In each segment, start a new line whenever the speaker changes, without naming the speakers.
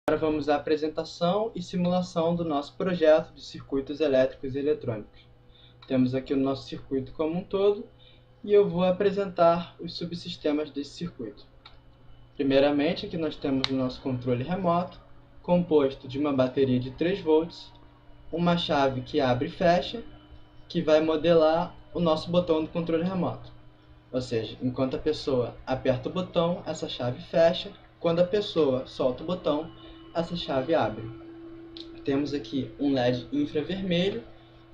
Agora vamos à apresentação e simulação do nosso projeto de circuitos elétricos e eletrônicos. Temos aqui o nosso circuito como um todo e eu vou apresentar os subsistemas desse circuito. Primeiramente, aqui nós temos o nosso controle remoto, composto de uma bateria de 3 volts, uma chave que abre e fecha, que vai modelar o nosso botão do controle remoto. Ou seja, enquanto a pessoa aperta o botão, essa chave fecha. Quando a pessoa solta o botão, essa chave abre. Temos aqui um LED infravermelho,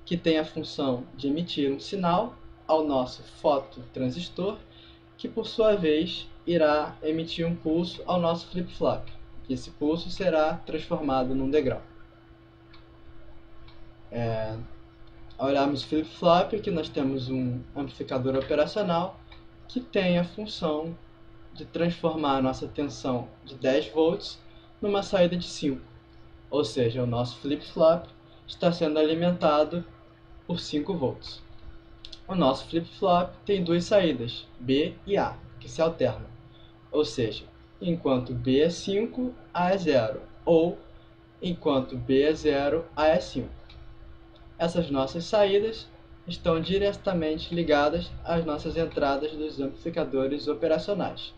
que tem a função de emitir um sinal ao nosso fototransistor, que por sua vez irá emitir um pulso ao nosso flip-flop. Esse pulso será transformado num degrau. Ao olharmos o flip-flop, aqui nós temos um amplificador operacional que tem a função de transformar a nossa tensão de 10 volts numa saída de 5. Ou seja, o nosso flip-flop está sendo alimentado por 5 volts. O nosso flip-flop tem duas saídas, B e A, que se alternam. Ou seja, enquanto B é 5, A é 0. Ou, enquanto B é 0, A é 5. Essas nossas saídas estão diretamente ligadas às nossas entradas dos amplificadores operacionais,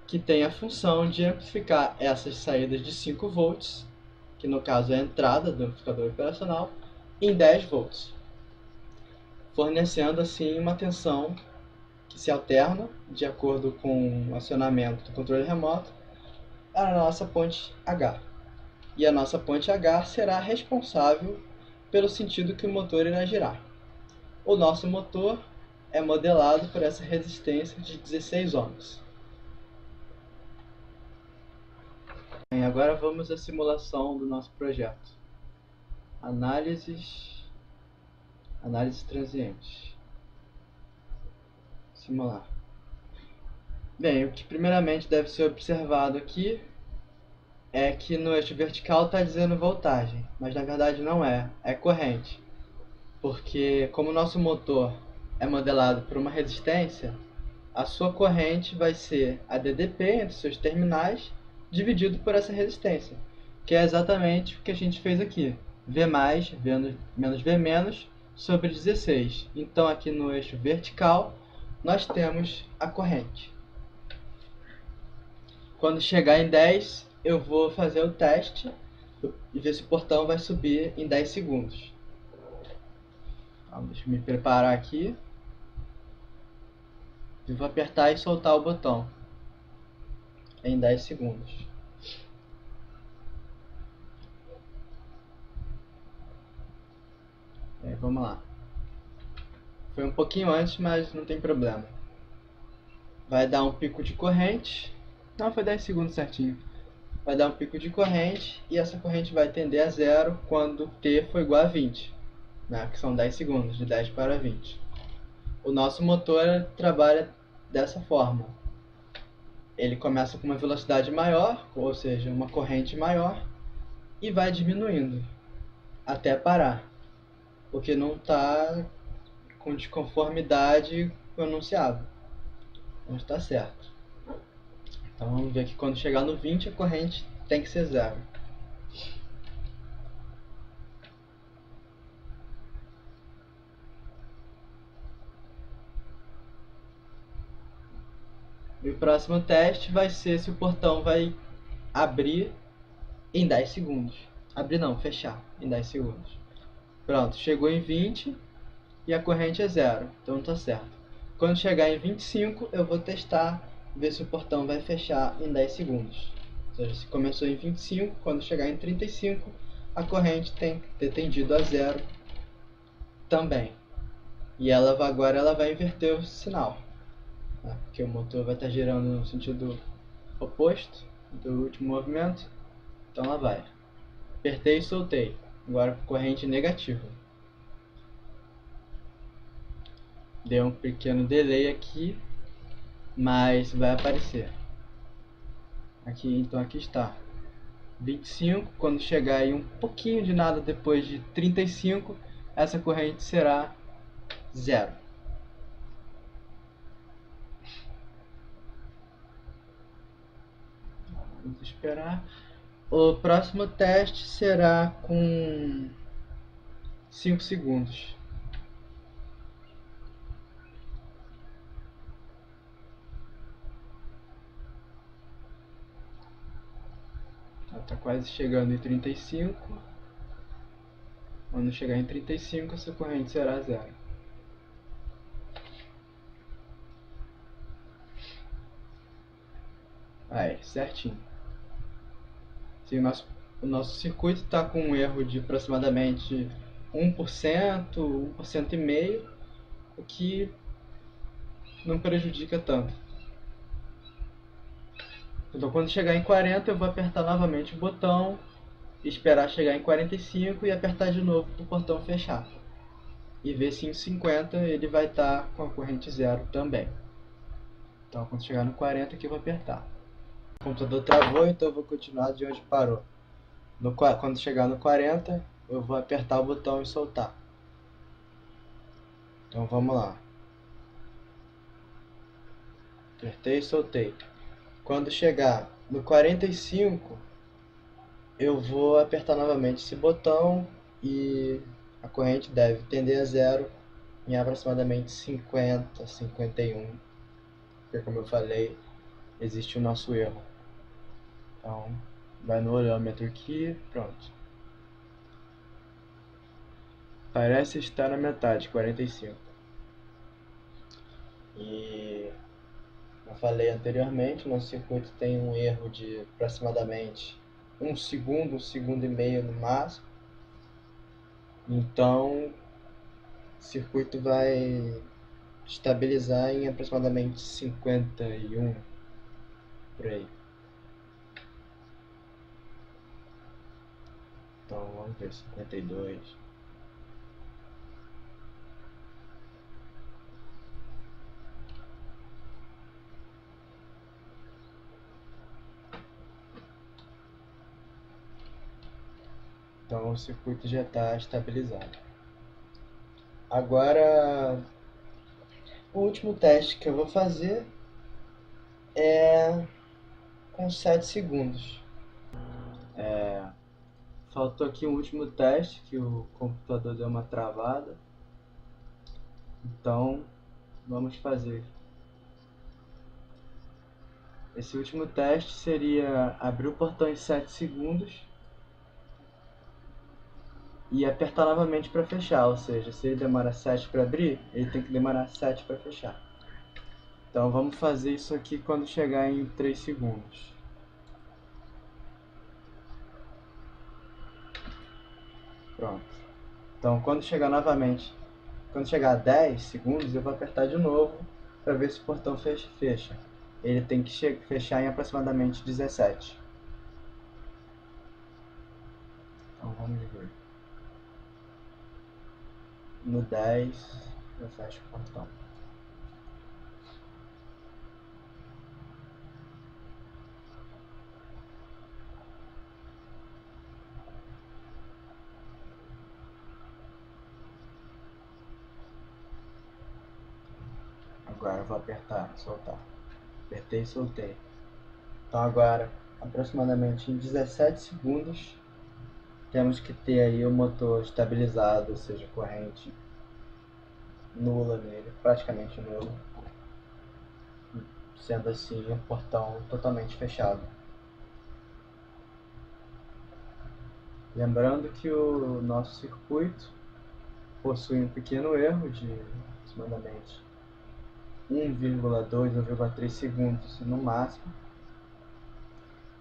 que tem a função de amplificar essas saídas de 5 volts, que no caso é a entrada do amplificador operacional, em 10 volts, fornecendo assim uma tensão que se alterna de acordo com o acionamento do controle remoto à nossa ponte H. E a nossa ponte H será responsável pelo sentido que o motor irá girar. O nosso motor é modelado por essa resistência de 16 ohms. Bem, agora vamos à simulação do nosso projeto. Análise transiente. Simular. Bem, o que primeiramente deve ser observado aqui é que no eixo vertical está dizendo voltagem, mas na verdade não é, é corrente. Porque como o nosso motor é modelado por uma resistência, a sua corrente vai ser a DDP entre seus terminais, dividido por essa resistência, que é exatamente o que a gente fez aqui. V mais, menos V menos, sobre 16. Então aqui no eixo vertical, nós temos a corrente. Quando chegar em 10, eu vou fazer o teste e ver se o portão vai subir em 10 segundos. Então, deixa eu me preparar aqui. E vou apertar e soltar o botão em 10 segundos. Vamos lá. Foi um pouquinho antes, mas não tem problema. Vai dar um pico de corrente. Não, foi 10 segundos certinho. Vai dar um pico de corrente e essa corrente vai tender a zero quando t for igual a 20, né? Que são 10 segundos, de 10 para 20. O nosso motor trabalha dessa forma. Ele começa com uma velocidade maior, ou seja, uma corrente maior, e vai diminuindo até parar, porque não está com desconformidade com o enunciado. Não está certo. Então vamos ver que quando chegar no 20 a corrente tem que ser zero. E o próximo teste vai ser se o portão vai abrir em 10 segundos. Abrir não, fechar em 10 segundos. Pronto, chegou em 20 e a corrente é zero, então está certo. Quando chegar em 25, eu vou testar, ver se o portão vai fechar em 10 segundos. Ou seja, se começou em 25, quando chegar em 35, a corrente tem que ter tendido a zero também. E agora ela vai inverter o sinal, né? Porque o motor vai estar girando no sentido oposto do último movimento. Então ela vai. Apertei e soltei. Agora corrente negativa. Deu um pequeno delay aqui, mas vai aparecer. Aqui, então aqui está. 25, quando chegar aí um pouquinho de nada depois de 35, essa corrente será zero. Vamos esperar. O próximo teste será com 5 segundos. Está quase chegando em 35. Quando chegar em 35, essa corrente será zero. Aí, certinho. Sim, o nosso circuito está com um erro de aproximadamente 1%, 1,5%, o que não prejudica tanto. Então, quando chegar em 40, eu vou apertar novamente o botão, esperar chegar em 45 e apertar de novo para o portão fechar. E ver se em 50 ele vai estar com a corrente zero também. Então, quando chegar no 40 aqui eu vou apertar. O computador travou, então eu vou continuar de onde parou. Quando chegar no 40, eu vou apertar o botão e soltar. Então vamos lá. Apertei e soltei. Quando chegar no 45, eu vou apertar novamente esse botão e a corrente deve tender a zero em aproximadamente 50, 51. Porque, como eu falei, existe o nosso erro. Então, vai no olhômetro aqui, pronto. Parece estar na metade, 45. E, como eu falei anteriormente, nosso circuito tem um erro de aproximadamente 1 segundo e meio no máximo. Então, o circuito vai estabilizar em aproximadamente 51, por aí. Então vamos ver, 52. Então o circuito já está estabilizado. Agora, o último teste que eu vou fazer é com 7 segundos. Faltou aqui um último teste, que o computador deu uma travada. Então, vamos fazer. Esse último teste seria abrir o portão em 7 segundos e apertar novamente para fechar, ou seja, se ele demora 7 para abrir, ele tem que demorar 7 para fechar. Então vamos fazer isso aqui quando chegar em 3 segundos. Pronto. Então quando chegar novamente, quando chegar a 10 segundos, eu vou apertar de novo para ver se o portão fecha. Ele tem que fechar em aproximadamente 17. Então vamos ver. No 10 eu fecho o portão. Agora eu vou apertar, soltar. Apertei e soltei. Então agora, aproximadamente em 17 segundos, temos que ter aí o motor estabilizado, ou seja, corrente nula nele, praticamente nula, sendo assim o portão totalmente fechado. Lembrando que o nosso circuito possui um pequeno erro de aproximadamente 1,2, 1,3 segundos no máximo,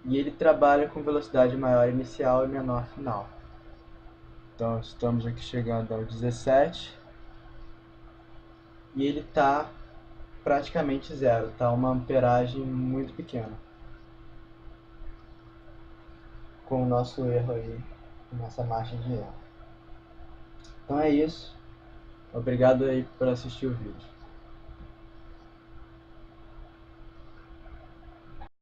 e ele trabalha com velocidade maior inicial e menor final. Então estamos aqui chegando ao 17 e ele está praticamente zero, está uma amperagem muito pequena, com o nosso erro aí, nossa margem de erro. Então é isso, obrigado aí por assistir o vídeo.